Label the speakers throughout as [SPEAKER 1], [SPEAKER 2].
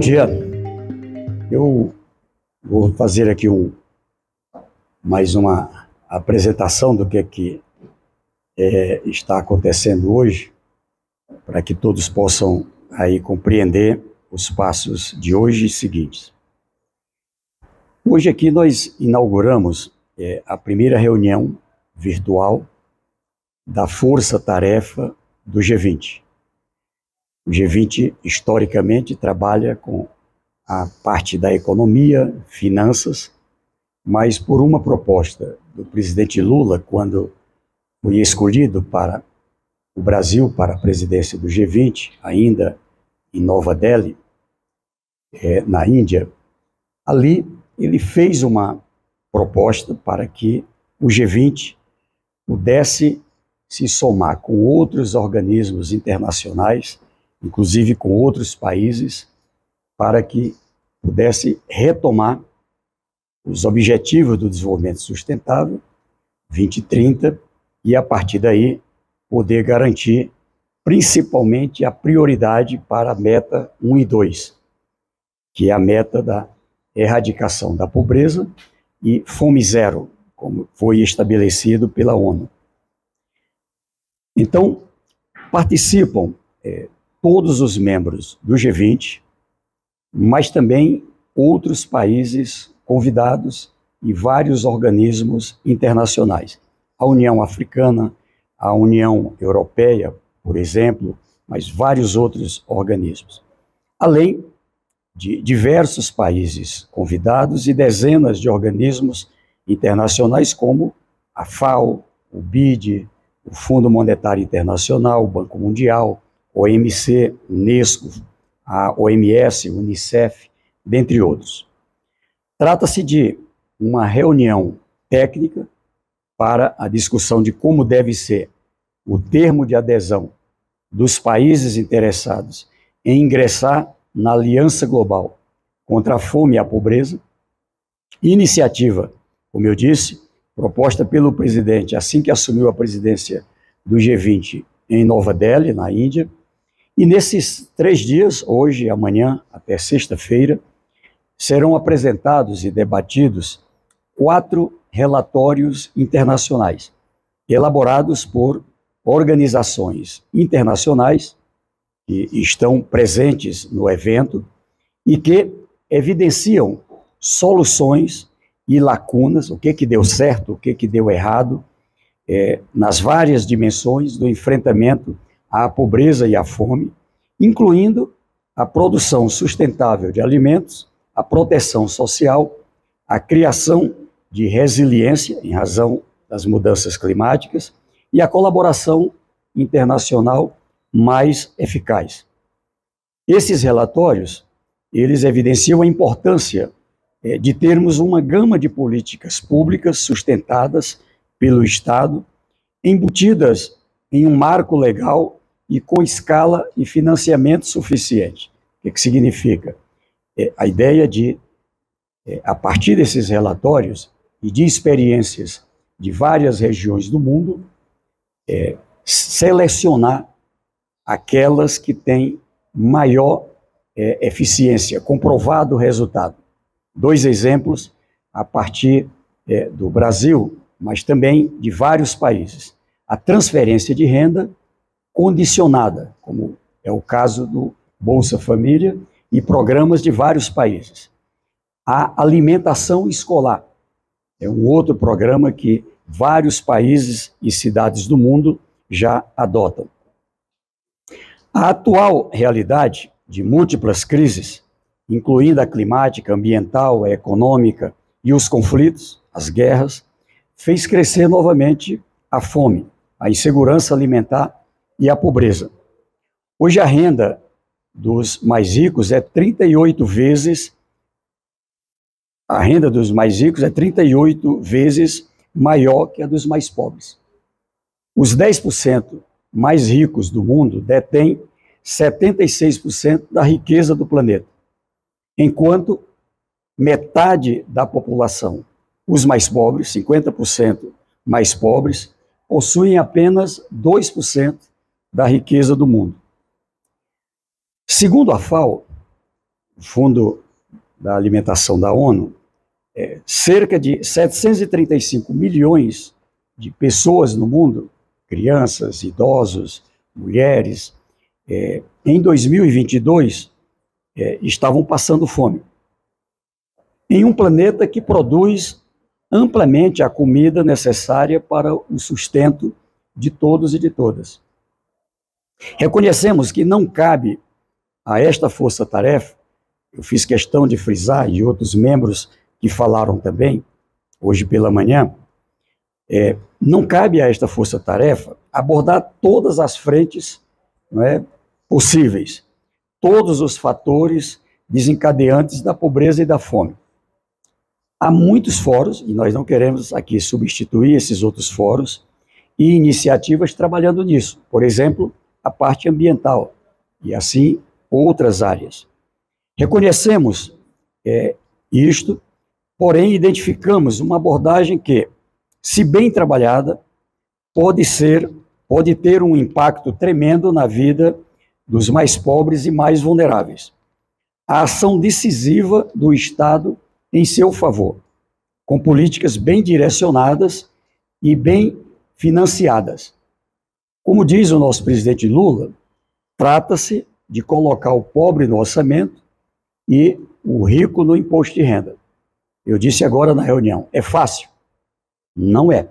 [SPEAKER 1] dia. Eu vou fazer aqui mais uma apresentação do que está acontecendo hoje, para que todos possam aí compreender os passos de hoje seguintes. Hoje aqui nós inauguramos a primeira reunião virtual da força-tarefa do G20. O G20, historicamente, trabalha com a parte da economia, finanças, mas por uma proposta do presidente Lula, quando foi escolhido para o Brasil para a presidência do G20, ainda em Nova Delhi, na Índia, ali ele fez uma proposta para que o G20 pudesse se somar com outros organismos internacionais, inclusive com outros países, para que pudesse retomar os Objetivos do Desenvolvimento Sustentável 2030 e, a partir daí, poder garantir principalmente a prioridade para a meta 1 e 2, que é a meta da erradicação da pobreza e fome zero, como foi estabelecido pela ONU. Então, participam todos os membros do G20, mas também outros países convidados e vários organismos internacionais. A União Africana, a União Europeia, por exemplo, mas vários outros organismos. Além de diversos países convidados e dezenas de organismos internacionais como a FAO, o BID, o Fundo Monetário Internacional, o Banco Mundial, OMC, Unesco, a OMS, Unicef, dentre outros. Trata-se de uma reunião técnica para a discussão de como deve ser o termo de adesão dos países interessados em ingressar na Aliança Global contra a Fome e a Pobreza, iniciativa, como eu disse, proposta pelo presidente assim que assumiu a presidência do G20 em Nova Delhi, na Índia. E nesses 3 dias, hoje, amanhã, até sexta-feira, serão apresentados e debatidos 4 relatórios internacionais, elaborados por organizações internacionais que estão presentes no evento e que evidenciam soluções e lacunas, o que deu certo, o que deu errado, nas várias dimensões do enfrentamento à pobreza e à fome, incluindo a produção sustentável de alimentos, a proteção social, a criação de resiliência em razão das mudanças climáticas e a colaboração internacional mais eficaz. Esses relatórios, eles evidenciam a importância de termos uma gama de políticas públicas sustentadas pelo Estado, embutidas em um marco legal e com escala e financiamento suficiente. O que significa? A ideia de, a partir desses relatórios e de experiências de várias regiões do mundo, selecionar aquelas que têm maior eficiência, comprovado resultado. 2 exemplos a partir do Brasil, mas também de vários países. A transferência de renda condicionada, como é o caso do Bolsa Família e programas de vários países. A alimentação escolar é um outro programa que vários países e cidades do mundo já adotam. A atual realidade de múltiplas crises, incluindo a climática, ambiental, a econômica e os conflitos, as guerras, fez crescer novamente a fome, a insegurança alimentar e a pobreza. Hoje a renda dos mais ricos é 38 vezes maior que a dos mais pobres. Os 10% mais ricos do mundo detêm 76% da riqueza do planeta, enquanto metade da população, os mais pobres, 50% mais pobres, possuem apenas 2% da riqueza do mundo. Segundo a FAO, Fundo da Alimentação da ONU, cerca de 735 milhões de pessoas no mundo, crianças, idosos, mulheres, em 2022, estavam passando fome. Em um planeta que produz amplamente a comida necessária para o sustento de todos e de todas. Reconhecemos que não cabe a esta força-tarefa, eu fiz questão de frisar, e outros membros que falaram também, hoje pela manhã, não cabe a esta força-tarefa abordar todas as frentes, não é, possíveis, todos os fatores desencadeantes da pobreza e da fome. Há muitos fóruns, e nós não queremos aqui substituir esses outros fóruns, e iniciativas trabalhando nisso. Por exemplo, a parte ambiental, e assim outras áreas. Reconhecemos isto, porém identificamos uma abordagem que, se bem trabalhada, pode ter um impacto tremendo na vida dos mais pobres e mais vulneráveis. A ação decisiva do Estado em seu favor, com políticas bem direcionadas e bem financiadas. Como diz o nosso presidente Lula, trata-se de colocar o pobre no orçamento e o rico no imposto de renda. Eu disse agora na reunião, é fácil? Não é.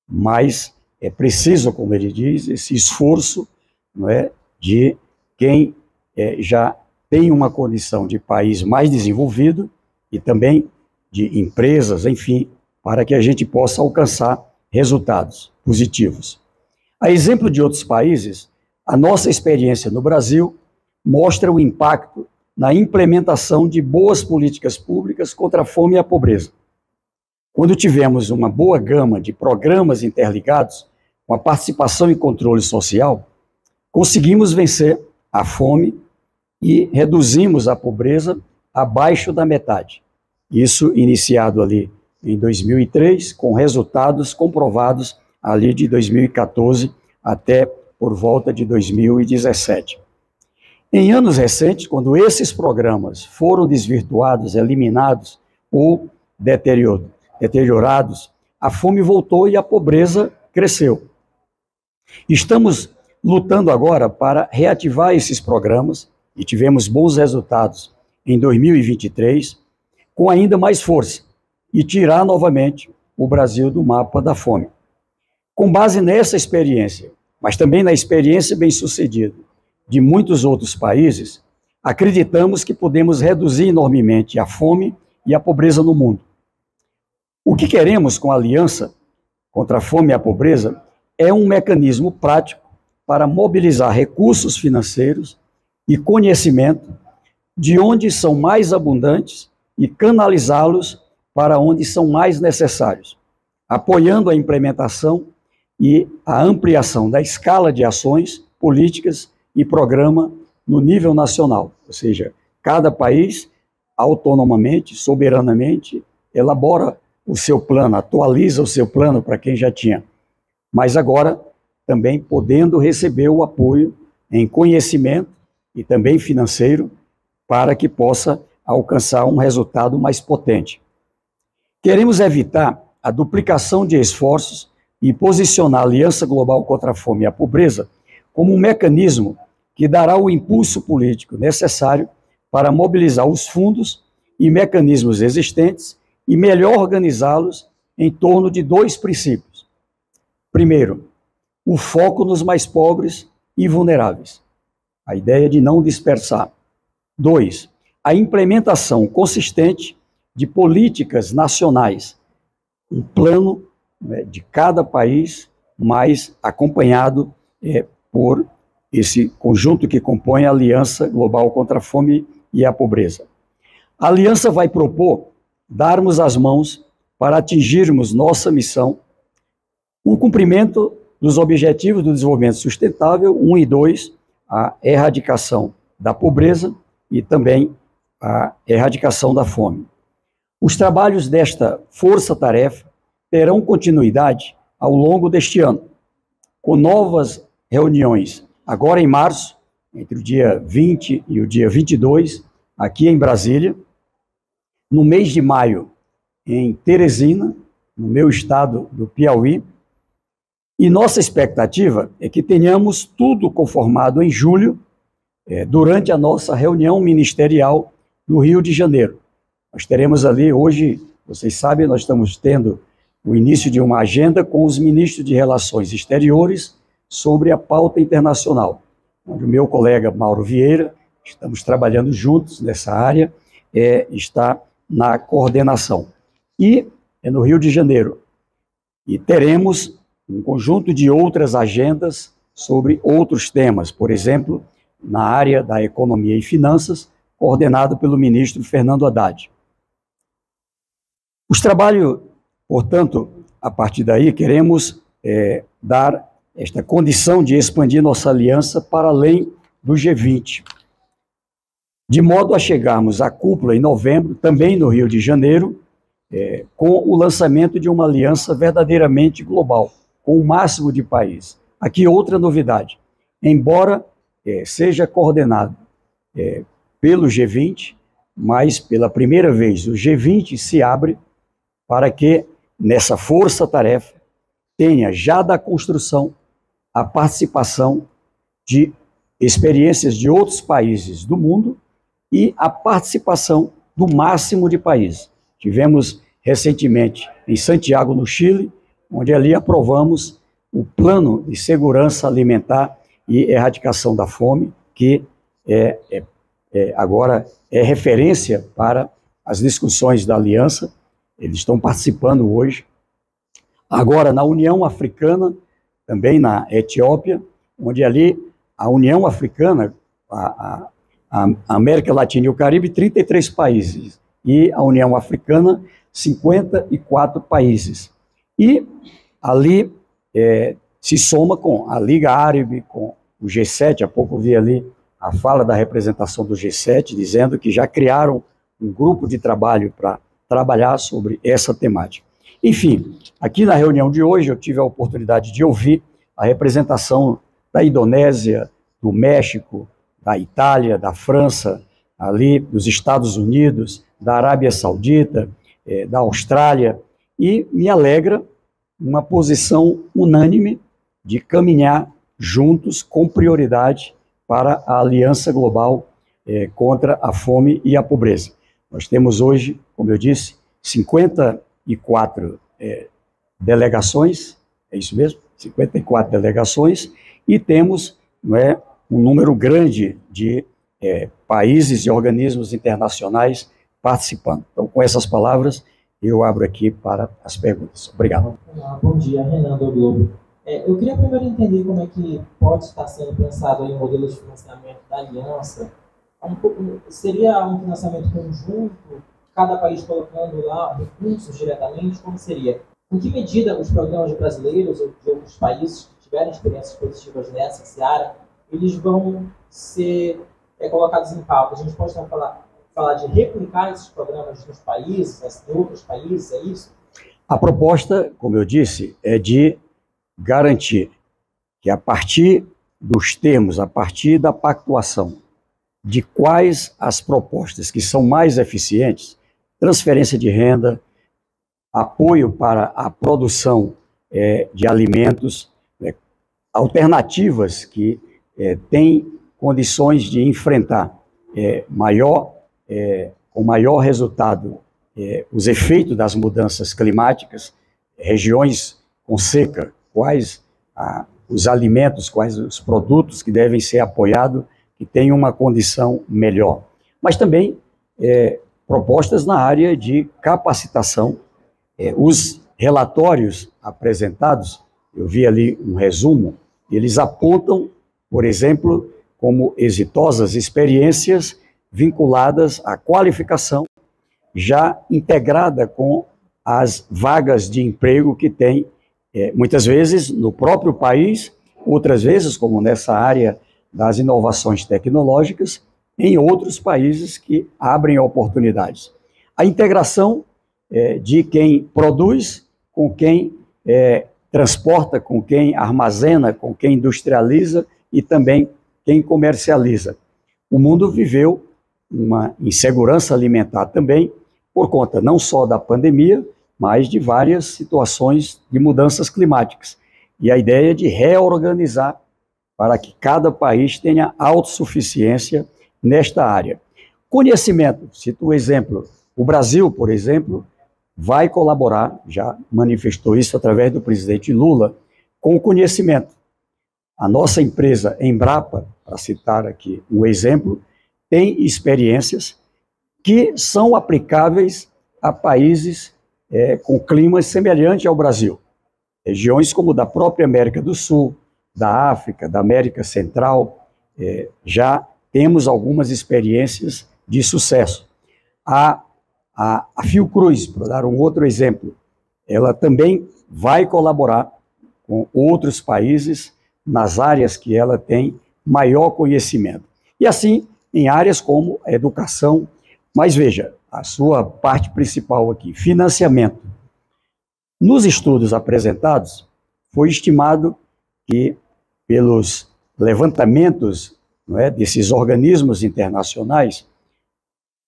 [SPEAKER 1] Mas é preciso, como ele diz, esse esforço, não é, de quem já tem uma condição de país mais desenvolvido e também de empresas, enfim, para que a gente possa alcançar resultados positivos. A exemplo de outros países, a nossa experiência no Brasil mostra o impacto na implementação de boas políticas públicas contra a fome e a pobreza. Quando tivemos uma boa gama de programas interligados, com a participação e controle social, conseguimos vencer a fome e reduzimos a pobreza abaixo da metade. Isso iniciado ali em 2003, com resultados comprovados ali de 2014 até por volta de 2017. Em anos recentes, quando esses programas foram desvirtuados, eliminados ou deteriorados, a fome voltou e a pobreza cresceu. Estamos lutando agora para reativar esses programas e tivemos bons resultados em 2023, com ainda mais força, e tirar novamente o Brasil do mapa da fome. Com base nessa experiência, mas também na experiência bem-sucedida de muitos outros países, acreditamos que podemos reduzir enormemente a fome e a pobreza no mundo. O que queremos com a Aliança contra a Fome e a Pobreza é um mecanismo prático para mobilizar recursos financeiros e conhecimento de onde são mais abundantes e canalizá-los para onde são mais necessários, apoiando a implementação e a ampliação da escala de ações, políticas e programa no nível nacional, ou seja, cada país autonomamente, soberanamente, elabora o seu plano, atualiza o seu plano para quem já tinha, mas agora também podendo receber o apoio em conhecimento e também financeiro para que possa alcançar um resultado mais potente. Queremos evitar a duplicação de esforços e posicionar a Aliança Global contra a Fome e a Pobreza como um mecanismo que dará o impulso político necessário para mobilizar os fundos e mecanismos existentes e melhor organizá-los em torno de dois princípios. Primeiro, o foco nos mais pobres e vulneráveis, a ideia de não dispersar. 2, a implementação consistente de políticas nacionais, um plano de cada país, mas acompanhado por esse conjunto que compõe a Aliança Global contra a Fome e a Pobreza. A Aliança vai propor darmos as mãos para atingirmos nossa missão, o cumprimento dos Objetivos do Desenvolvimento Sustentável 1 e 2, a erradicação da pobreza e também a erradicação da fome. Os trabalhos desta força-tarefa terão continuidade ao longo deste ano, com novas reuniões, agora em março, entre o dia 20 e o dia 22, aqui em Brasília, no mês de maio, em Teresina, no meu estado do Piauí, e nossa expectativa é que tenhamos tudo conformado em julho, durante a nossa reunião ministerial no Rio de Janeiro. Nós teremos ali, hoje, vocês sabem, nós estamos tendo o início de uma agenda com os ministros de Relações Exteriores sobre a pauta internacional, onde o meu colega Mauro Vieira, estamos trabalhando juntos nessa área, está na coordenação. E é no Rio de Janeiro. E teremos um conjunto de outras agendas sobre outros temas, por exemplo, na área da economia e finanças, coordenado pelo ministro Fernando Haddad. Os trabalhos, portanto, a partir daí, queremos dar esta condição de expandir nossa aliança para além do G20, de modo a chegarmos à cúpula em novembro, também no Rio de Janeiro, com o lançamento de uma aliança verdadeiramente global, com o máximo de países. Aqui outra novidade, embora seja coordenado pelo G20, mas pela primeira vez o G20 se abre para que nessa força-tarefa tenha já da construção a participação de experiências de outros países do mundo e a participação do máximo de países. Tivemos recentemente em Santiago, no Chile, onde ali aprovamos o Plano de Segurança Alimentar e Erradicação da Fome, que agora é referência para as discussões da aliança. Eles estão participando hoje. Agora, na União Africana, também na Etiópia, onde ali a União Africana, a América Latina e o Caribe, 33 países, e a União Africana, 54 países. E ali se soma com a Liga Árabe, com o G7, há pouco eu vi ali a fala da representação do G7, dizendo que já criaram um grupo de trabalho para trabalhar sobre essa temática. Enfim, aqui na reunião de hoje eu tive a oportunidade de ouvir a representação da Indonésia, do México, da Itália, da França, ali dos Estados Unidos, da Arábia Saudita, da Austrália, e me alegra uma posição unânime de caminhar juntos com prioridade para a Aliança Global contra a Fome e a Pobreza. Nós temos hoje, como eu disse, 54 delegações, é isso mesmo? 54 delegações, e temos um número grande de países e organismos internacionais participando. Então, com essas palavras, eu abro aqui para as perguntas. Obrigado.
[SPEAKER 2] Olá, bom dia, Renan do Globo. Eu queria primeiro entender como é que pode estar sendo pensado aí o modelo de financiamento da aliança. Seria um financiamento conjunto, cada país colocando lá recursos diretamente? Como seria? Em que medida os programas brasileiros ou de outros países que tiverem experiências positivas nessa seara, eles vão ser colocados em pauta? A gente pode falar de replicar esses programas nos países, em outros países, é isso?
[SPEAKER 1] A proposta, como eu disse, é de garantir que a partir dos termos, a partir da pactuação, de quais as propostas que são mais eficientes, transferência de renda, apoio para a produção de alimentos, alternativas que têm condições de enfrentar com maior resultado os efeitos das mudanças climáticas, regiões com seca, quais os alimentos, quais os produtos que devem ser apoiados, que tenham uma condição melhor. Mas também propostas na área de capacitação. Os relatórios apresentados, eu vi ali um resumo, eles apontam, por exemplo, como exitosas experiências vinculadas à qualificação, já integrada com as vagas de emprego que tem, muitas vezes no próprio país, outras vezes, como nessa área das inovações tecnológicas, em outros países que abrem oportunidades. A integração de quem produz com quem transporta, com quem armazena, com quem industrializa e também quem comercializa. O mundo viveu uma insegurança alimentar também, por conta não só da pandemia, mas de várias situações de mudanças climáticas. E a ideia é de reorganizar para que cada país tenha autossuficiência nesta área. Conhecimento, cito um exemplo, o Brasil, por exemplo, vai colaborar, já manifestou isso através do presidente Lula, com o conhecimento. A nossa empresa Embrapa, para citar aqui um exemplo, tem experiências que são aplicáveis a países com climas semelhantes ao Brasil. Regiões como da própria América do Sul, da África, da América Central, já temos algumas experiências de sucesso. A Fiocruz, para dar um outro exemplo, ela também vai colaborar com outros países nas áreas que ela tem maior conhecimento. E assim, em áreas como a educação, mas veja, a sua parte principal aqui, financiamento. Nos estudos apresentados, foi estimado que, pelos levantamentos desses organismos internacionais,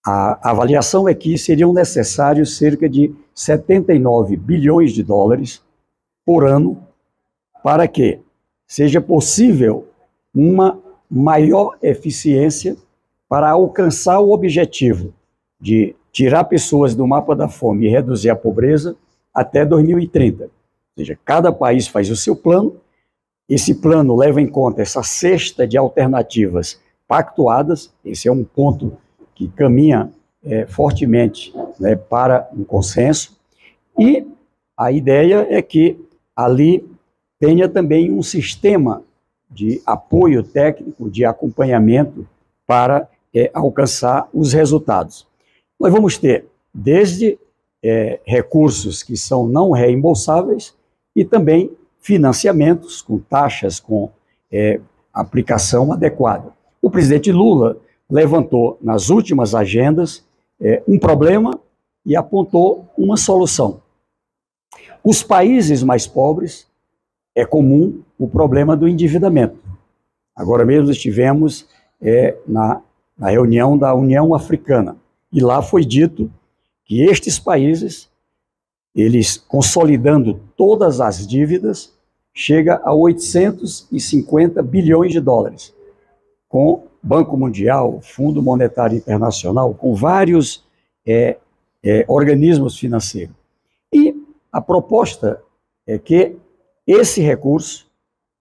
[SPEAKER 1] a avaliação é que seriam necessários cerca de 79 bilhões de dólares por ano para que seja possível uma maior eficiência para alcançar o objetivo de tirar pessoas do mapa da fome e reduzir a pobreza até 2030. Ou seja, cada país faz o seu plano, esse plano leva em conta essa cesta de alternativas pactuadas, esse é um ponto que caminha fortemente para um consenso, e a ideia é que ali tenha também um sistema de apoio técnico, de acompanhamento para alcançar os resultados. Nós vamos ter desde recursos que são não reembolsáveis e também financiamentos com taxas, com aplicação adequada. O presidente Lula levantou nas últimas agendas um problema e apontou uma solução. Os países mais pobres é comum o problema do endividamento. Agora mesmo estivemos na reunião da União Africana e lá foi dito que estes países, eles consolidando todas as dívidas, chega a 850 bilhões de dólares, com Banco Mundial, Fundo Monetário Internacional, com vários organismos financeiros. E a proposta é que esse recurso,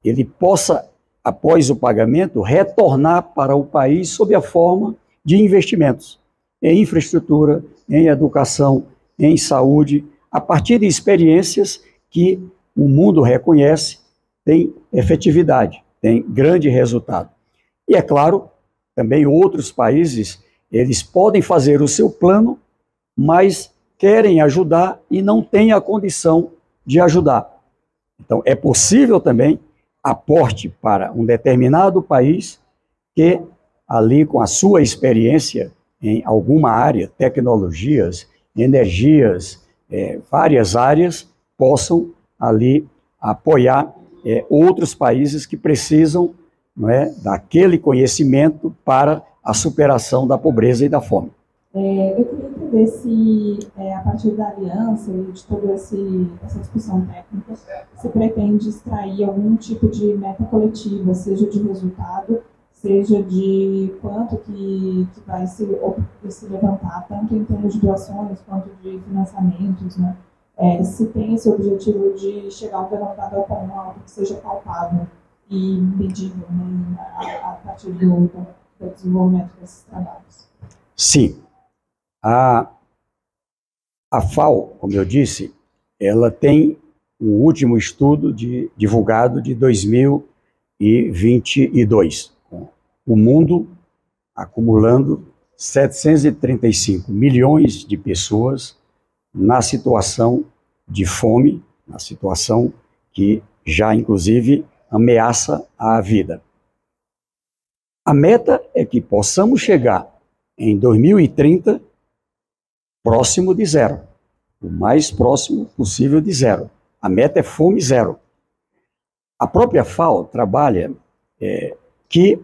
[SPEAKER 1] ele possa, após o pagamento, retornar para o país sob a forma de investimentos em infraestrutura, em educação, em saúde, a partir de experiências que o mundo reconhece, tem efetividade, tem grande resultado. E é claro, também outros países, eles podem fazer o seu plano, mas querem ajudar e não têm a condição de ajudar. Então, é possível também aporte para um determinado país que, ali com a sua experiência em alguma área, tecnologias, energias, várias áreas, possam ali apoiar outros países que precisam daquele conhecimento para a superação da pobreza e da fome.
[SPEAKER 3] Eu queria entender se, a partir da aliança e de toda essa discussão técnica, se pretende extrair algum tipo de meta coletiva, seja de resultado, seja de quanto que vai se levantar, tanto em termos de doações quanto de financiamentos, né? Se tem esse objetivo de chegar a um denominador comum, algo que seja palpável e medível, né, a partir do desenvolvimento desses trabalhos.
[SPEAKER 1] Sim. A FAO, como eu disse, ela tem um último estudo divulgado de 2022. O mundo acumulando 735 milhões de pessoas na situação de fome, na situação que já, inclusive, ameaça a vida. A meta é que possamos chegar em 2030 próximo de zero, o mais próximo possível de zero. A meta é fome zero. A própria FAO trabalha que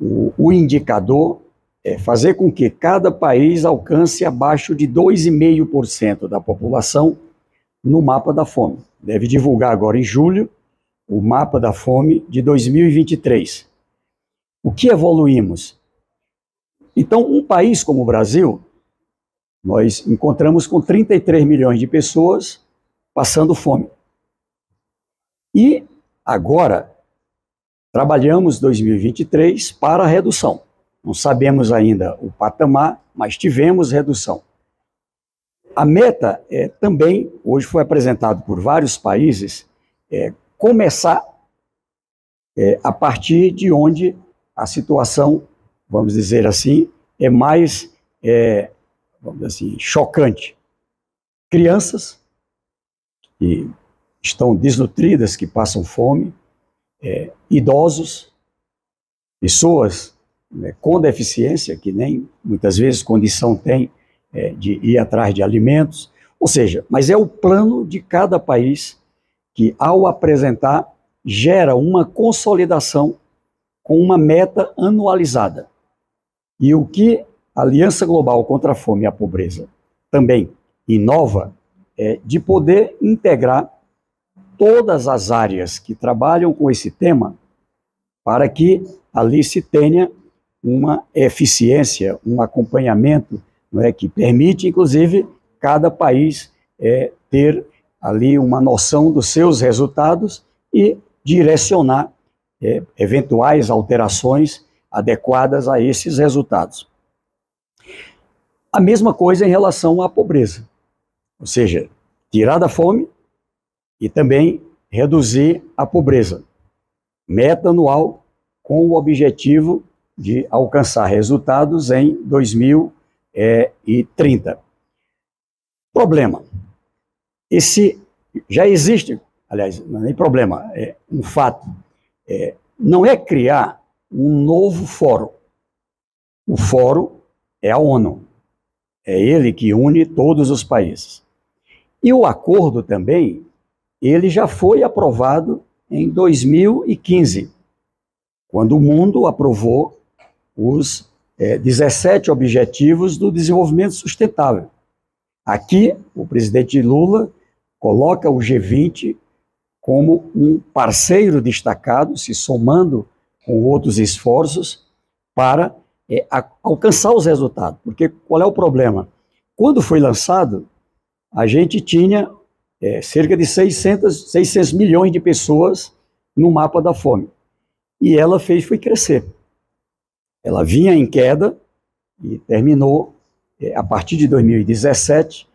[SPEAKER 1] o indicador fazer com que cada país alcance abaixo de 2,5% da população no mapa da fome. Deve divulgar agora em julho o mapa da fome de 2023. O que evoluímos? Então, um país como o Brasil, nós encontramos com 33 milhões de pessoas passando fome. E agora, trabalhamos 2023 para a redução. Não sabemos ainda o patamar, mas tivemos redução. A meta também, hoje foi apresentado por vários países, começar a partir de onde a situação, vamos dizer assim, é mais, vamos dizer assim, chocante. Crianças que estão desnutridas, que passam fome, idosos, pessoas com deficiência, que nem muitas vezes condição tem de ir atrás de alimentos, ou seja, mas é o plano de cada país que, ao apresentar, gera uma consolidação com uma meta anualizada. E o que a Aliança Global contra a Fome e a Pobreza também inova é de poder integrar todas as áreas que trabalham com esse tema para que ali se tenha uma eficiência, um acompanhamento, que permite, inclusive, cada país ter ali uma noção dos seus resultados e direcionar eventuais alterações adequadas a esses resultados. A mesma coisa em relação à pobreza, ou seja, tirar da fome e também reduzir a pobreza. Meta anual com o objetivo de alcançar resultados em 2030. Problema. Esse já existe, aliás, não é nem problema, é um fato. Não é criar um novo fórum. O fórum é a ONU. É ele que une todos os países. E o acordo também, ele já foi aprovado em 2015, quando o mundo aprovou os 17 Objetivos do Desenvolvimento Sustentável. Aqui, o presidente Lula coloca o G20 como um parceiro destacado, se somando com outros esforços para alcançar os resultados. Porque qual é o problema? Quando foi lançado, a gente tinha cerca de 600 milhões de pessoas no mapa da fome. E ela foi crescer. Ela vinha em queda e terminou a partir de 2017,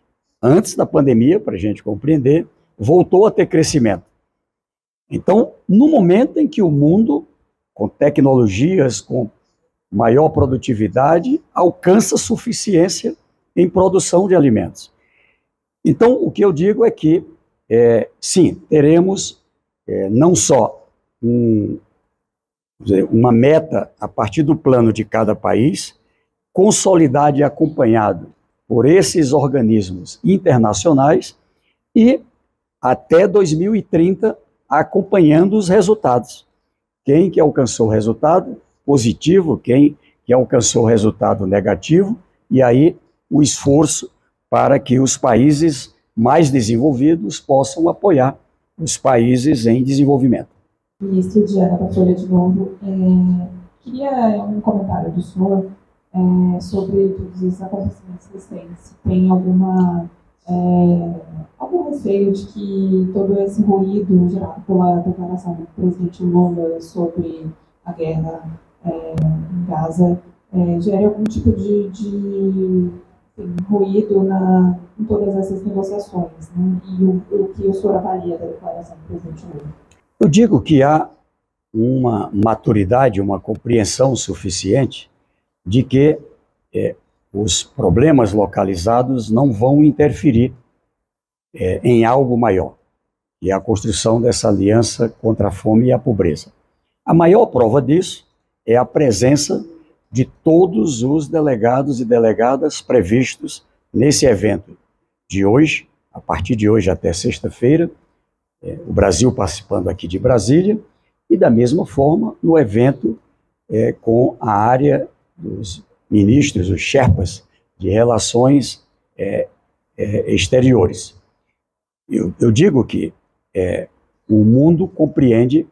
[SPEAKER 1] antes da pandemia, para a gente compreender, voltou a ter crescimento. Então, no momento em que o mundo, com tecnologias, com maior produtividade, alcança suficiência em produção de alimentos. Então, o que eu digo é que, sim, teremos não só uma meta a partir do plano de cada país, consolidado e acompanhado por esses organismos internacionais e até 2030 acompanhando os resultados. Quem que alcançou o resultado positivo, quem que alcançou o resultado negativo, e aí o esforço para que os países mais desenvolvidos possam apoiar os países em desenvolvimento.
[SPEAKER 3] Ministro Diana da Folha de novo, queria um comentário do senhor sobre todos esses acontecimentos recentes. Se tem algum receio de que todo esse ruído gerado pela declaração do presidente Lula sobre a guerra em Gaza gere algum tipo de ruído em todas essas negociações, né? E o que o senhor avalia da declaração do presidente Lula?
[SPEAKER 1] Eu digo que há uma maturidade, uma compreensão suficiente de que os problemas localizados não vão interferir em algo maior, que é a construção dessa aliança contra a fome e a pobreza. A maior prova disso é a presença de todos os delegados e delegadas previstos nesse evento de hoje, a partir de hoje até sexta-feira, o Brasil participando aqui de Brasília, e da mesma forma no evento com a área dos ministros, os Sherpas, de relações exteriores. Eu digo que o mundo compreende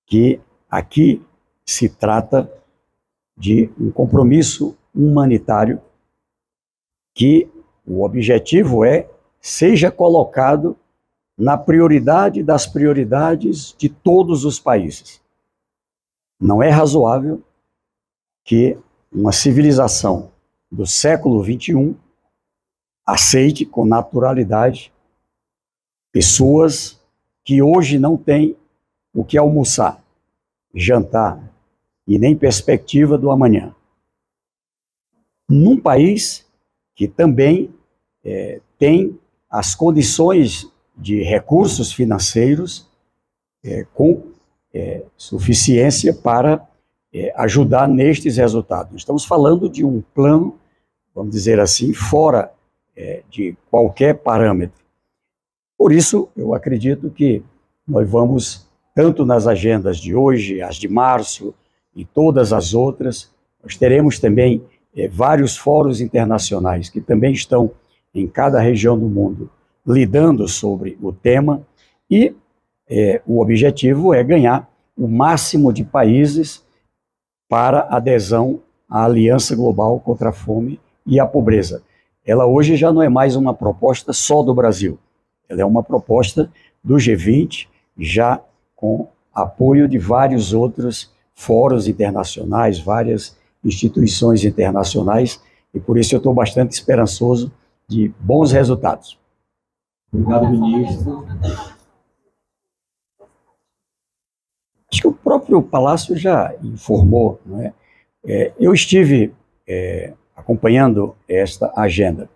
[SPEAKER 1] que aqui se trata de um compromisso humanitário que o objetivo seja colocado na prioridade das prioridades de todos os países. Não é razoável que uma civilização do século XXI aceite com naturalidade pessoas que hoje não têm o que almoçar, jantar e nem perspectiva do amanhã. Num país que também tem as condições de recursos financeiros com suficiência para ajudar nestes resultados. Estamos falando de um plano, vamos dizer assim, fora de qualquer parâmetro. Por isso, eu acredito que nós vamos, tanto nas agendas de hoje, as de março e todas as outras, nós teremos também vários fóruns internacionais que também estão em cada região do mundo lidando sobre o tema e o objetivo é ganhar o máximo de países para adesão à Aliança Global contra a Fome e a Pobreza. Ela hoje já não é mais uma proposta só do Brasil, ela é uma proposta do G20, já com apoio de vários outros fóruns internacionais, várias instituições internacionais, e por isso eu estou bastante esperançoso de bons resultados.
[SPEAKER 4] Obrigado, ministro.
[SPEAKER 1] Acho que o próprio Palácio já informou, não é? Eu estive acompanhando esta agenda.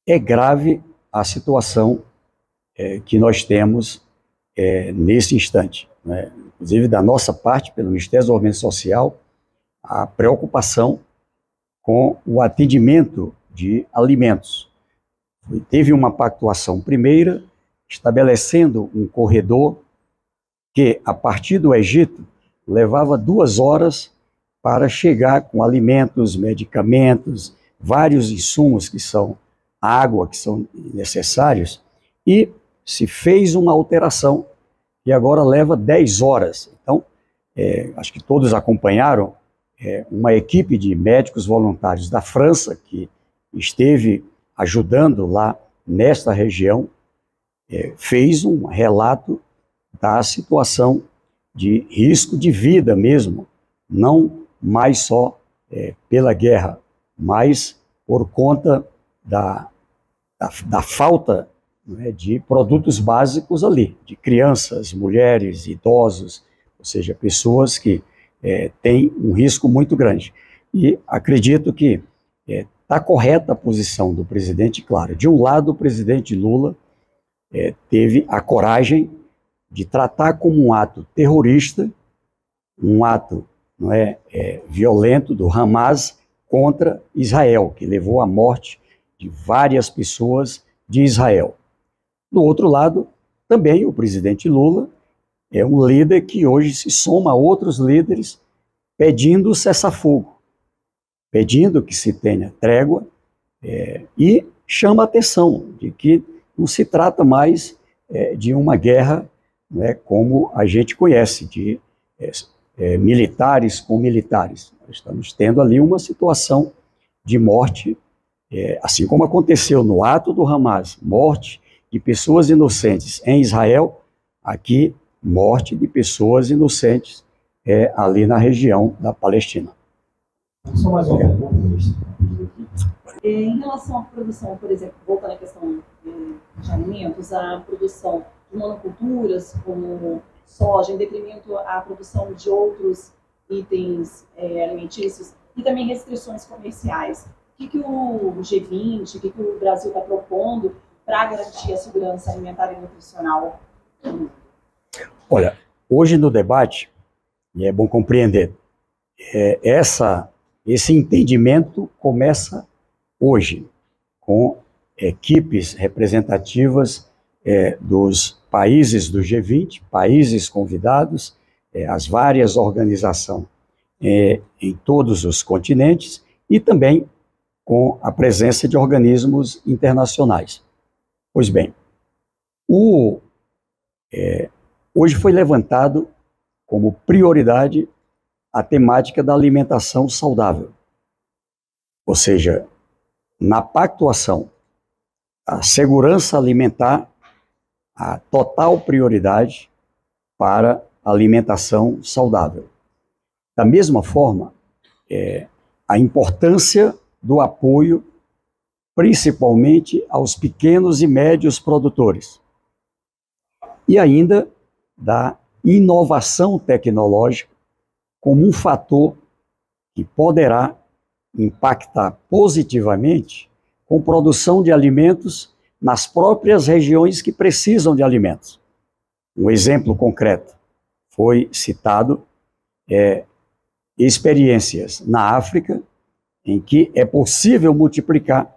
[SPEAKER 1] É grave a situação que nós temos nesse instante, não é? Inclusive da nossa parte, pelo Ministério do Desenvolvimento Social, a preocupação com o atendimento de alimentos. Teve uma pactuação primeira, estabelecendo um corredor que, a partir do Egito, levava 2 horas para chegar com alimentos, medicamentos, vários insumos que são água, que são necessários, e se fez uma alteração e agora leva 10 horas. Então, acho que todos acompanharam, uma equipe de médicos voluntários da França que esteve ajudando lá nesta região, fez um relato da situação de risco de vida mesmo, não mais só pela guerra, mas por conta da falta, né, de produtos básicos ali, de crianças, mulheres, idosos, ou seja, pessoas que têm um risco muito grande. E acredito que está correta a posição do presidente, claro. De um lado, o presidente Lula teve a coragem de tratar como um ato terrorista, um ato violento do Hamas contra Israel, que levou à morte de várias pessoas de Israel. Do outro lado, também o presidente Lula é um líder que hoje se soma a outros líderes pedindo cessar-fogo, pedindo que se tenha trégua e chama a atenção de que não se trata mais de uma guerra, né, como a gente conhece, de militares com militares. Nós estamos tendo ali uma situação de morte, assim como aconteceu no ato do Hamas, morte de pessoas inocentes em Israel, aqui morte de pessoas inocentes ali na região da Palestina.
[SPEAKER 4] Só mais uma pergunta, ministro.
[SPEAKER 5] Em relação à produção, por exemplo, voltando à questão de alimentos, a produção de monoculturas, como soja, em detrimento à produção de outros itens alimentícios, e também restrições comerciais. O que o G20, o que o Brasil está propondo para garantir a segurança alimentar e nutricional?
[SPEAKER 1] Olha, hoje no debate, e é bom compreender, esse entendimento começa hoje, com equipes representativas dos países do G20, países convidados, as várias organizações em todos os continentes e também com a presença de organismos internacionais. Pois bem, hoje foi levantado como prioridade a temática da alimentação saudável. Ou seja, na pactuação, a segurança alimentar, a total prioridade para a alimentação saudável. Da mesma forma, a importância do apoio, principalmente aos pequenos e médios produtores. E ainda da inovação tecnológica como um fator que poderá impactar positivamente com produção de alimentos nas próprias regiões que precisam de alimentos. Um exemplo concreto foi citado, experiências na África, em que é possível multiplicar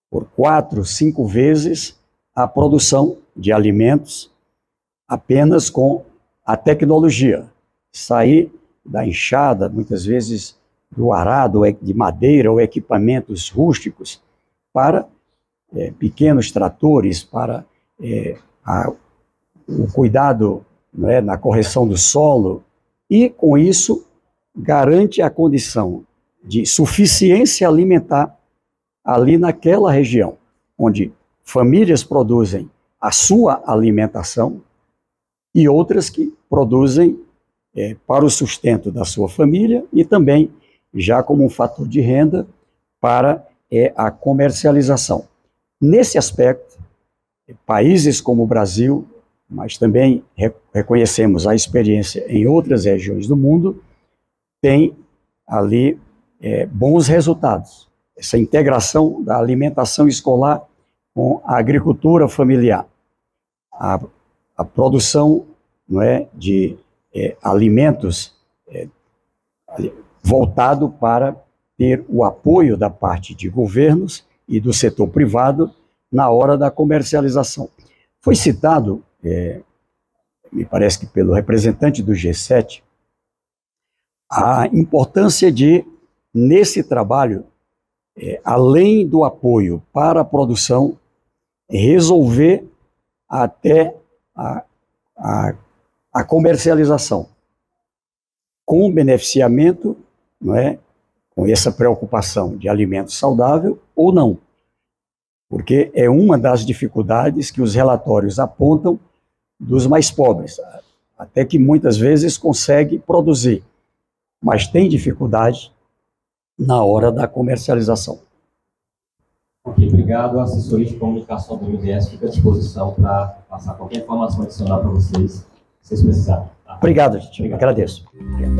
[SPEAKER 1] por 4, 5 vezes a produção de alimentos apenas com a tecnologia. Sair da enxada, muitas vezes do arado de madeira ou equipamentos rústicos, para pequenos tratores, para o cuidado, na correção do solo, e com isso garante a condição de suficiência alimentar ali naquela região, onde famílias produzem a sua alimentação e outras que produzem para o sustento da sua família e também já como um fator de renda para a comercialização. Nesse aspecto, países como o Brasil, mas também reconhecemos a experiência em outras regiões do mundo, têm ali bons resultados. Essa integração da alimentação escolar com a agricultura familiar, a produção de alimentos voltado para ter o apoio da parte de governos e do setor privado na hora da comercialização. Foi citado, me parece que pelo representante do G7, a importância de, nesse trabalho, além do apoio para a produção, resolver até a comercialização, com beneficiamento, com essa preocupação de alimento saudável ou não, porque é uma das dificuldades que os relatórios apontam dos mais pobres, até que muitas vezes consegue produzir, mas tem dificuldade na hora da comercialização.
[SPEAKER 4] Ok, obrigado. A assessoria de comunicação do MDS fica à disposição para passar qualquer informação adicional para vocês, se vocês precisarem. Tá?
[SPEAKER 1] Obrigado, gente. Agradeço. Obrigado.